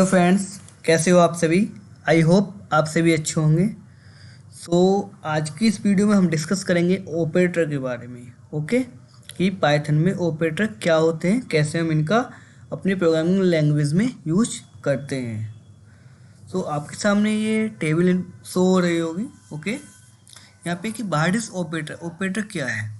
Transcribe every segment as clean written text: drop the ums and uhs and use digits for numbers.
Hello friends, कैसे हो आप सभी। आई होप आप सभी अच्छे होंगे। आज की इस वीडियो में हम डिस्कस करेंगे ऑपरेटर के बारे में। ओके, कि पाइथन में ऑपरेटर क्या होते हैं, कैसे हम इनका अपनी प्रोग्रामिंग लैंग्वेज में यूज करते हैं। आपके सामने ये टेबल शो हो रही होगी। ओके, यहाँ पे कि व्हाट इज ऑपरेटर। ऑपरेटर क्या है?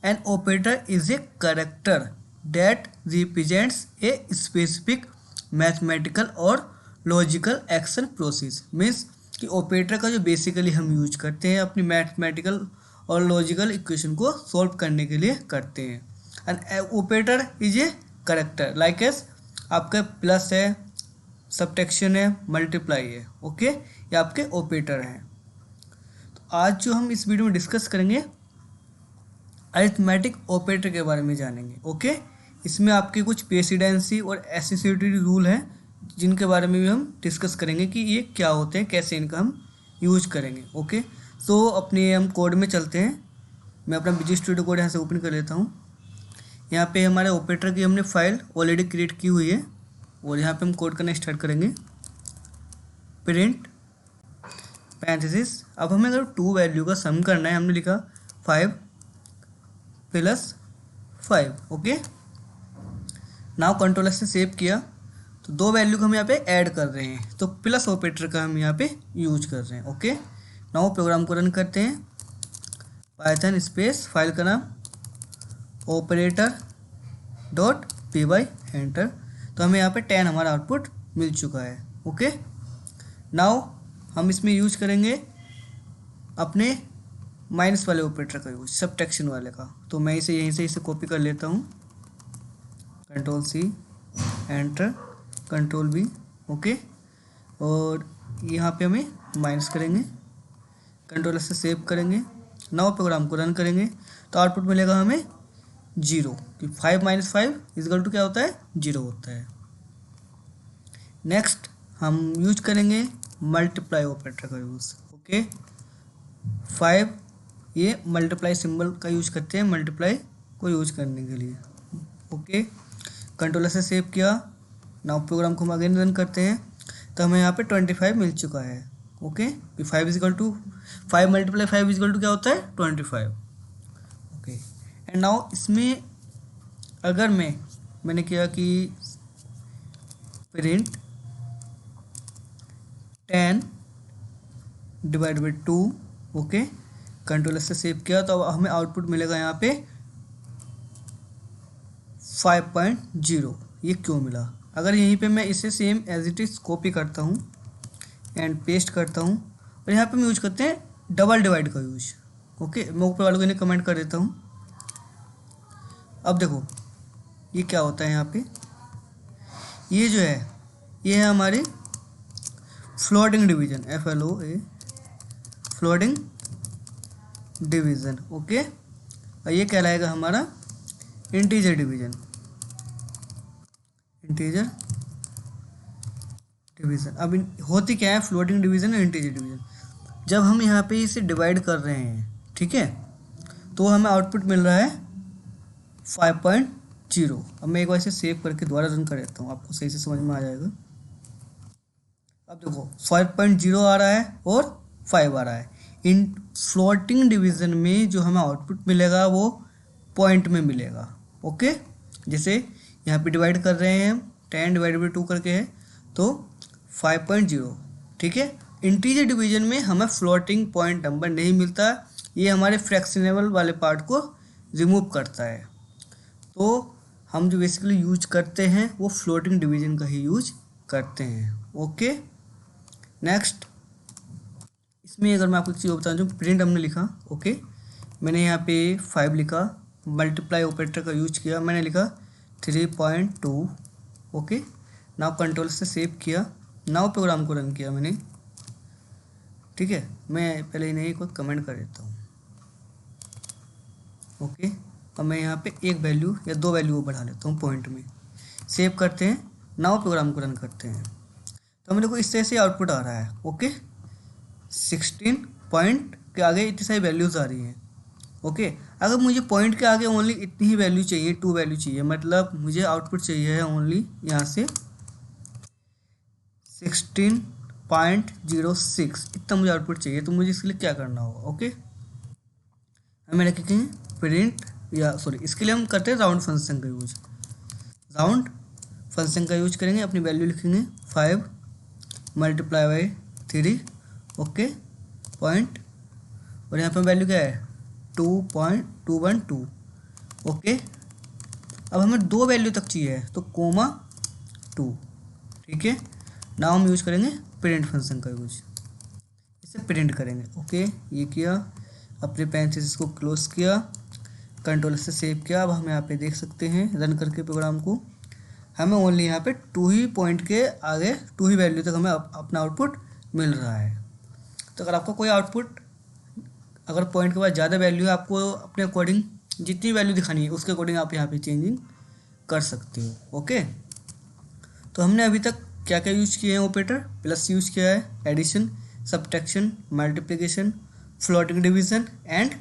An operator is a character that represents a specific mathematical और लॉजिकल एक्शन प्रोसेस। मीन्स कि ऑपरेटर का जो बेसिकली हम यूज करते हैं अपनी मैथमेटिकल और लॉजिकल इक्वेशन को सॉल्व करने के लिए करते हैं। And operator is a character like S आपका प्लस है, सब्ट्रैक्शन है, मल्टीप्लाई है। ओके, ये आपके ऑपरेटर हैं। आज जो हम इस वीडियो में डिस्कस करेंगे अरिथमेटिक ऑपरेटर के बारे में जानेंगे। ओके, इसमें आपके कुछ प्रेसिडेंसी और एसोसिएटिव रूल हैं जिनके बारे में भी हम डिस्कस करेंगे कि ये क्या होते हैं, कैसे इनका हम यूज करेंगे। ओके, अपने हम कोड में चलते हैं। मैं अपना विजुअल स्टूडियो कोड यहाँ से ओपन कर लेता हूँ। यहाँ पे हमारे ऑपरेटर की हमने फाइल ऑलरेडी क्रिएट की हुई है और यहाँ पे हम कोड करना स्टार्ट करेंगे। Print parenthesis. अब हमें अगर 2 वैल्यू का सम करना है, हमने लिखा 5 + 5। ओके, नाउ कंट्रोल से सेव किया तो 2 वैल्यू को हम यहाँ पे ऐड कर रहे हैं, तो प्लस ऑपरेटर का हम यहाँ पे यूज कर रहे हैं। ओके, नाउ प्रोग्राम को रन करते हैं। पाइथन स्पेस फाइल का नाम operator.py एंटर। तो हमें यहाँ पे 10 हमारा आउटपुट मिल चुका है। ओके, नाउ हम इसमें यूज करेंगे अपने माइनस वाले ऑपरेटर का यूज, सब्ट्रैक्शन वाले का। तो मैं इसे यहीं से इसे कॉपी कर लेता हूँ। Control C enter, control B. Okay, और यहाँ पे हमें माइनस करेंगे, कंट्रोल से सेव करेंगे। नाउ प्रोग्राम को रन करेंगे तो आउटपुट मिलेगा हमें 0 कि 5 - 5 = क्या होता है? 0 होता है। नेक्स्ट हम यूज करेंगे मल्टीप्लाई ऑपरेटर का यूज़। ओके, 5 ये मल्टीप्लाई सिंबल का यूज करते हैं मल्टीप्लाई को यूज करने के लिए। ओके, कंट्रोल से सेव किया। नाउ प्रोग्राम को हम अगेन रन करते हैं तो हमें यहाँ पे 25 मिल चुका है। ओके, 5 = 5 × 5 = क्या होता है? 25। ओके, एंड नाउ इसमें अगर मैंने किया कि प्रिंट 10 / 2। ओके, कंट्रोल से सेव किया तो अब हमें आउटपुट मिलेगा यहाँ पे 5.0। ये क्यों मिला? अगर यहीं पे मैं इसे same as it is copy करता हूँ एंड पेस्ट करता हूँ और यहाँ पे हम यूज करते हैं डबल डिवाइड का यूज। ओके, मैं ऊपर वालों को इन्हें कमेंट कर देता हूँ। अब देखो ये क्या होता है। यहाँ पे ये जो है ये है हमारी floating division, FLOA floating division. Okay, और ये कहलाएगा हमारा इंटीजर डिवीजन। इंटीजर डिवीजन अब होती क्या है फ्लोटिंग डिवीजन और इंटीजर डिवीजन? जब हम यहाँ पे इसे डिवाइड कर रहे हैं, ठीक है, तो हमें आउटपुट मिल रहा है 5.0। अब मैं एक बार इसे सेव करके दोबारा रन कर देता हूँ, आपको सही से समझ में आ जाएगा। अब देखो 5.0 आ रहा है और 5 आ रहा है। इन फ्लोटिंग डिवीजन में जो हमें आउटपुट मिलेगा वो पॉइंट में मिलेगा। ओके, जैसे यहाँ पे डिवाइड कर रहे हैं 10 / 2 करके है तो 5.0। ठीक है, इंटीजर डिवीजन में हमें फ्लोटिंग पॉइंट नंबर नहीं मिलता, ये हमारे फ्रैक्शनेबल वाले पार्ट को रिमूव करता है। तो हम जो बेसिकली यूज करते हैं वो फ्लोटिंग डिवीजन का ही यूज करते हैं। ओके, नेक्स्ट इसमें अगर मैं आपको एक चीज़ बताऊँ, जो प्रिंट हमने लिखा। ओके, मैंने यहाँ पे 5 लिखा, मल्टीप्लाई ऑपरेटर का यूज किया, मैंने लिखा 3.2। ओके, नाउ कंट्रोल से सेव किया। नाउ प्रोग्राम को रन किया मैंने। ठीक है, मैं पहले इन्हें को कमेंट कर देता हूँ। ओके, अब मैं यहाँ पे एक वैल्यू या 2 वैल्यू बढ़ा लेता हूँ पॉइंट में। सेव करते हैं, नाउ प्रोग्राम को रन करते हैं तो हमें देखो इस तरह से आउटपुट आ रहा है। ओके, 16 पॉइंट के आगे इतनी सारी वैल्यूज़ आ रही हैं। ओके, अगर मुझे पॉइंट के आगे ओनली इतनी ही वैल्यू चाहिए, 2 वैल्यू चाहिए, मतलब मुझे आउटपुट चाहिए है ओनली यहाँ से 16.06 इतना मुझे आउटपुट चाहिए। तो मुझे इसके लिए क्या करना होगा, ओके, हमें लिखेंगे प्रिंट, या सॉरी इसके लिए हम करते हैं राउंड फंक्शन का यूज। राउंड फंक्शन का यूज करेंगे, अपनी वैल्यू लिखेंगे 5 मल्टीप्लाई बाई 3, ओके, पॉइंट, और यहाँ पे वैल्यू क्या है 2.212, ओके। अब हमें दो वैल्यू तक चाहिए तो कोमा 2, ठीक है। नाउ हम यूज करेंगे प्रिंट फंक्शन का यूज, इसे प्रिंट करेंगे, ओके। ये किया, अपने पैरेंथेसिस को क्लोज किया, कंट्रोल से सेव किया। अब हम यहाँ पे देख सकते हैं रन करके प्रोग्राम को, हमें ओनली यहाँ पे 2 ही पॉइंट के आगे 2 ही वैल्यू तक हमें अपना आउटपुट मिल रहा है। तो अगर आपको कोई आउटपुट, अगर पॉइंट के बाद ज़्यादा वैल्यू है, आपको अपने अकॉर्डिंग जितनी वैल्यू दिखानी है उसके अकॉर्डिंग आप यहाँ पे चेंजिंग कर सकते हो, ओके। तो हमने अभी तक क्या क्या यूज़ किए हैं ऑपरेटर, प्लस यूज़ किया है, addition, subtraction, multiplication, floating division and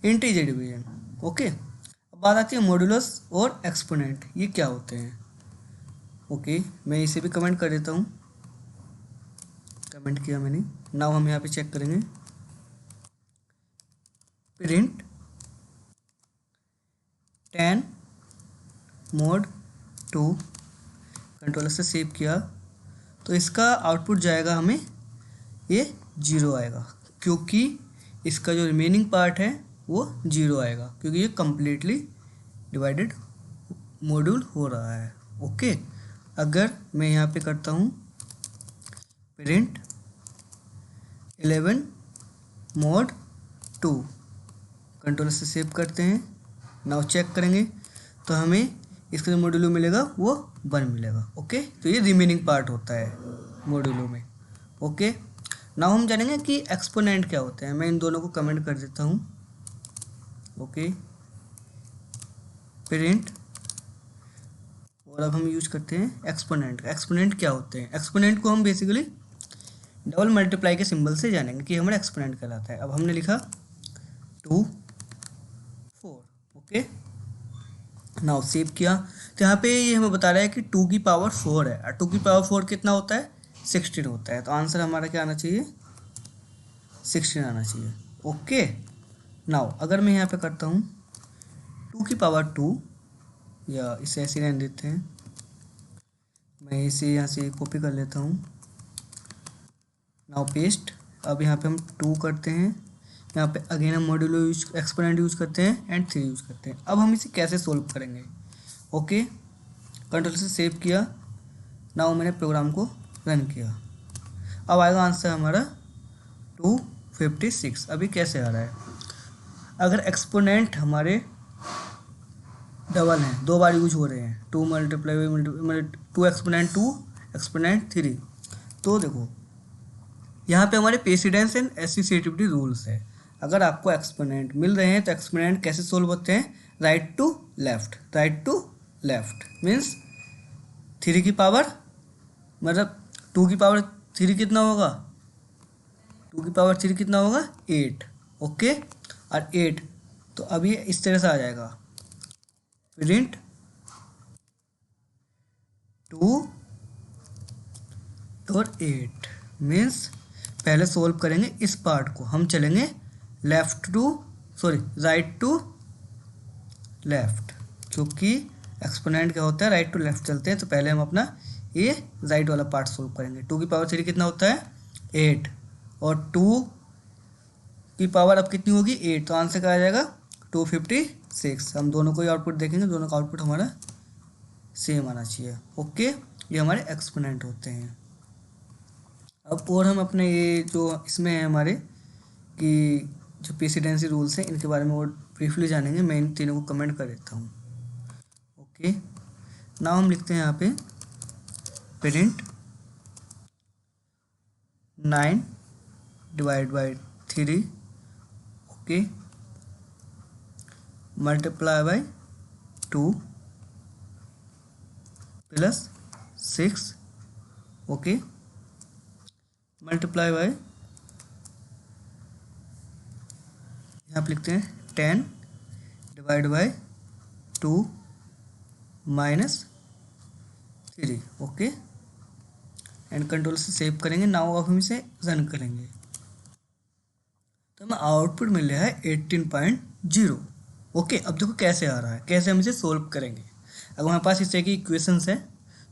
integer division, okay. अब बात आती है मॉड्यूलस और एक्सपोनेंट, ये क्या होते हैं, ओके। मैं इसे भी कमेंट कर देता हूँ, कमेंट किया मैंने। नाउ हम यहाँ पे चेक करेंगे, प्रिंट 10 मोड 2, कंट्रोल से सेव किया, तो इसका आउटपुट जाएगा हमें ये 0 आएगा, क्योंकि इसका जो रिमेनिंग पार्ट है वो 0 आएगा, क्योंकि ये कम्प्लीटली डिवाइडेड मॉड्यूल हो रहा है, ओके। अगर मैं यहाँ पे करता हूँ प्रिंट 11 मोड 2, कंट्रोल से सेव करते हैं, नाउ चेक करेंगे तो हमें इसका जो मॉड्यूलो मिलेगा वो 1 मिलेगा, ओके। तो ये रिमेनिंग पार्ट होता है मॉड्यूलो में, ओके। नाउ हम जानेंगे कि एक्सपोनेंट क्या होते हैं। मैं इन दोनों को कमेंट कर देता हूँ, ओके, प्रिंट, और अब हम यूज करते हैं एक्सपोनेंट। एक्सपोनेंट क्या होते हैं, एक्सपोनेंट को हम बेसिकली डबल मल्टीप्लाई के सिंबल से जानेंगे कि हमारा एक्सपोनेंट कहलाता है। अब हमने लिखा 2 4, ओके, नाउ सेव किया, तो यहाँ पे ये हमें बता रहा है कि 2 की पावर 4 है, और 2 की पावर 4 कितना होता है 16 होता है। तो आंसर हमारा क्या आना चाहिए 16 आना चाहिए, ओके। नाउ अगर मैं यहाँ पे करता हूँ 2 की पावर 2, या इसे ऐसे रहने देते हैं, मैं इसे यहाँ से कॉपी कर लेता हूँ, नाउ पेस्ट। अब यहाँ पे हम 2 करते हैं, यहाँ पे अगेन हम मॉड्यूलो यूज, एक्सपोनेंट यूज करते हैं एंड 3 यूज करते हैं। अब हम इसे कैसे सोल्व करेंगे, ओके, कंट्रोल से सेव किया, नाउ मैंने प्रोग्राम को रन किया। अब आएगा आंसर हमारा 256। अभी कैसे आ रहा है, अगर एक्सपोनेंट हमारे डबल हैं, 2 बार यूज हो रहे हैं, 2 मल्टीप्लाई 2 एक्सपोनेंट 2 एक्सपोनेंट 3, तो देखो यहाँ पे हमारे प्रेसिडेंस एंड एसोसिएटिविटी रूल्स है। अगर आपको एक्सपोनेंट मिल रहे हैं तो एक्सपोनेंट कैसे सोल्व होते हैं, right to left, right to left means 3 की पावर, मतलब 2 की पावर 3 कितना होगा, 2 की पावर 3 कितना होगा 8, ओके, और 8, तो अभी इस तरह से आ जाएगा प्रिंट 2 और 8 मीन्स पहले सोल्व करेंगे इस पार्ट को, हम चलेंगे राइट टू लेफ्ट, क्योंकि एक्सपोनेंट क्या होता है राइट टू लेफ्ट चलते हैं। तो पहले हम अपना ये राइट वाला पार्ट सोल्व करेंगे। 2 की पावर 3 कितना होता है 8, और 2 की पावर अब कितनी होगी 8, तो आंसर क्या आ जाएगा 256। हम दोनों को ही आउटपुट देखेंगे, दोनों का आउटपुट हमारा सेम आना चाहिए, ओके। ये हमारे एक्सपोनेंट होते हैं। अब और हम अपने ये जो इसमें है हमारे कि जो प्रेसिडेंसी रूल्स हैं इनके बारे में और ब्रीफली जानेंगे। मैं इन तीनों को कमेंट कर देता हूँ, ओके। नाउ हम लिखते हैं यहाँ पे print 9 divide by 3, okay, multiply by 2 plus 6, okay, multiply by, यहाँ पे लिखते हैं 10 divide by 2 minus 3, okay, and control से सेव करेंगे। नाउ अब हम इसे रन करेंगे तो हमें आउटपुट मिल रहा है 18.0। ओके, अब देखो कैसे आ रहा है, कैसे हम इसे सोल्व करेंगे। अगर हमारे पास इस तरह की इक्वेशंस है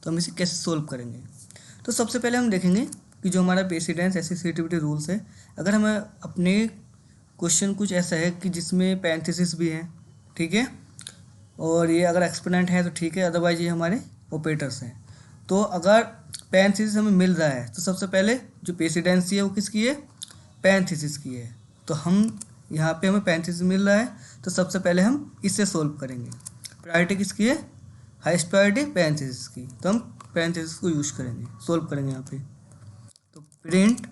तो हम इसे कैसे सोल्व करेंगे। तो सबसे पहले हम देखेंगे कि जो हमारा प्रेसिडेंस एसोसिएटिविटी रूल्स है, अगर हमें अपने क्वेश्चन कुछ ऐसा है कि जिसमें पैरेंथेसिस भी है, ठीक है, और ये अगर एक्सपोनेंट है तो ठीक है, अदरवाइज ये हमारे ऑपरेटर्स हैं। तो अगर पैरेंथेसिस हमें मिल रहा है तो सबसे पहले जो प्रेसिडेंसी है वो किसकी है, पैरेंथेसिस की है। तो हम यहाँ पे हमें पैरेंथेसिस मिल रहा है तो सबसे पहले हम इससे सोल्व करेंगे। प्रायोरिटी किसकी है, हाईएस्ट प्रायोरिटी पैरेंथेसिस की, तो हम पैरेंथेसिस को यूज करेंगे, सोल्व करेंगे यहाँ पे। तो प्रिंट,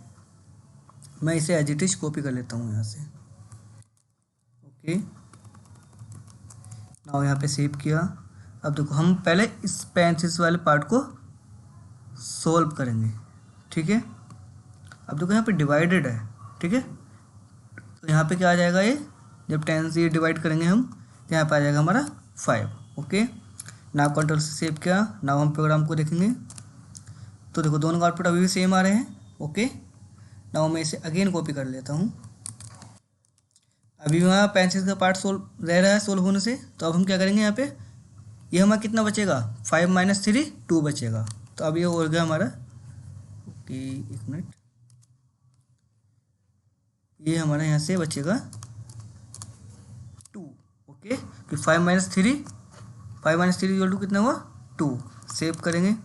मैं इसे एज इट इज कॉपी कर लेता हूँ यहाँ से। ओके, नाउ यहाँ पे सेव किया। अब देखो हम पहले इस पैरेंथेसिस वाले पार्ट को सोल्व करेंगे, ठीक है। अब देखो यहाँ पे डिवाइडेड है, ठीक है, तो यहाँ पे क्या आ जाएगा, ये जब 10 से ये डिवाइड करेंगे हम तो यहाँ पे आ जाएगा हमारा 5। ओके, नाउ कंट्रोल से सेव किया। नाउ हम प्रोग्राम को देखेंगे तो देखो दोनों का आउटपुट अभी भी सेम आ रहे हैं। ओके, नाउ मैं इसे अगेन कॉपी कर लेता हूँ। अभी वहाँ पैरेंथेसिस का पार्ट सोल्व रह रहा है सोल्व होने से, तो अब हम क्या करेंगे, यहाँ पे ये हमारा कितना बचेगा, 5 - 3 2 बचेगा। तो अब ये हो गया हमारा, ओके एक मिनट, ये हमारा यहाँ से बचेगा 2। ओके, कि 5 - 3 इक्वल टू कितना हुआ, 2। सेव करेंगे,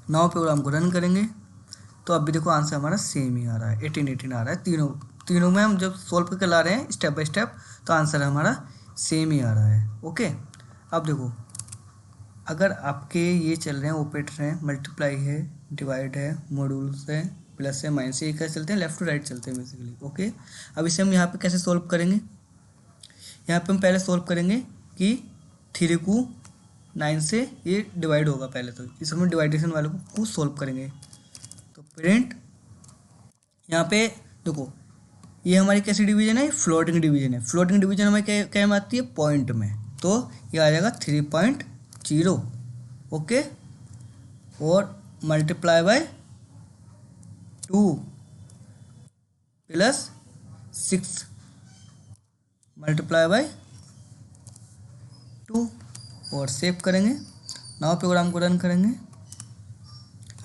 नाउ प्रोग्राम को रन करेंगे तो अब भी देखो आंसर हमारा सेम ही आ रहा है, 18 आ रहा है। तीनों में हम जब सोल्व करके ला रहे हैं स्टेप बाय स्टेप तो आंसर हमारा सेम ही आ रहा है। ओके, अब देखो अगर आपके ये चल रहे हैं ऑपरेटर हैं, मल्टीप्लाई है, डिवाइड है, मॉड्यूल्स है, प्लस है, माइनस है, ये कैसे चलते हैं, लेफ्ट टू राइट चलते हैं बेसिकली। ओके, अब इसे हम यहाँ पे कैसे सोल्व करेंगे, यहाँ पे हम पहले सोल्व करेंगे कि 3 को 9 से ये डिवाइड होगा, पहले तो इस हम डिवाइडेशन वाले को सोल्व करेंगे। तो प्रिंट, यहाँ पे देखो ये हमारी कैसी डिवीजन है, फ्लोटिंग डिवीजन है। फ्लोटिंग डिवीजन हमें क्या में आती है, पॉइंट में, तो ये आ जाएगा 3.0। ओके, और multiply by 2 plus 6 multiply by 2 और सेव करेंगे। नाउ प्रोग्राम को रन करेंगे।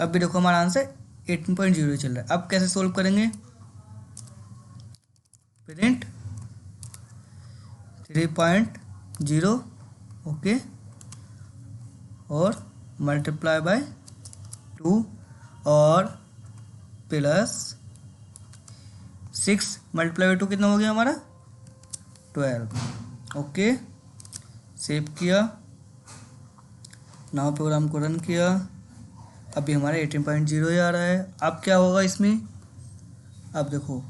अब भी देखो हमारा आंसर 18.0 चल रहा है। अब कैसे सोल्व करेंगे, प्रिंट 3.0 ओके, और मल्टीप्लाई बाय 2 और प्लस 6 मल्टीप्लाई बाय 2 कितना हो गया हमारा, 12। ओके, सेव किया, नाउ प्रोग्राम को रन किया। अभी हमारा 18.0 ही आ रहा है। अब क्या होगा इसमें, अब देखो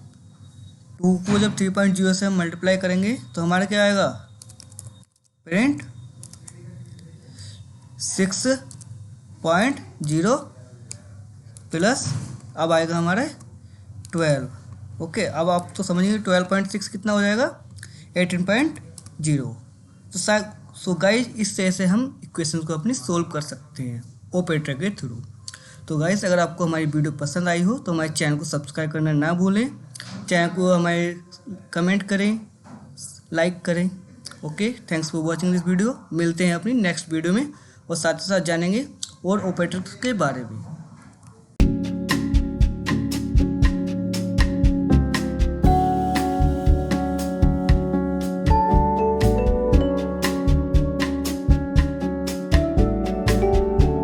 2 को जब 3.0 से हम मल्टीप्लाई करेंगे तो हमारा क्या आएगा, प्रिंट 6.0 प्लस अब आएगा हमारे 12। ओके, अब आप तो समझिए 12.6 कितना हो जाएगा, 18.0। तो सो गाइज इस तरह से हम इक्वेशन को अपनी सोल्व कर सकते हैं ऑपरेटर के थ्रू। तो गाइज अगर आपको हमारी वीडियो पसंद आई हो तो हमारे चैनल को सब्सक्राइब करना ना भूलें, चैनल को हमारे कमेंट करें, लाइक करें। Okay, thanks for watching this video. मिलते हैं अपनी नेक्स्ट वीडियो में और साथ ही साथ जानेंगे और ऑपरेटर के बारे में।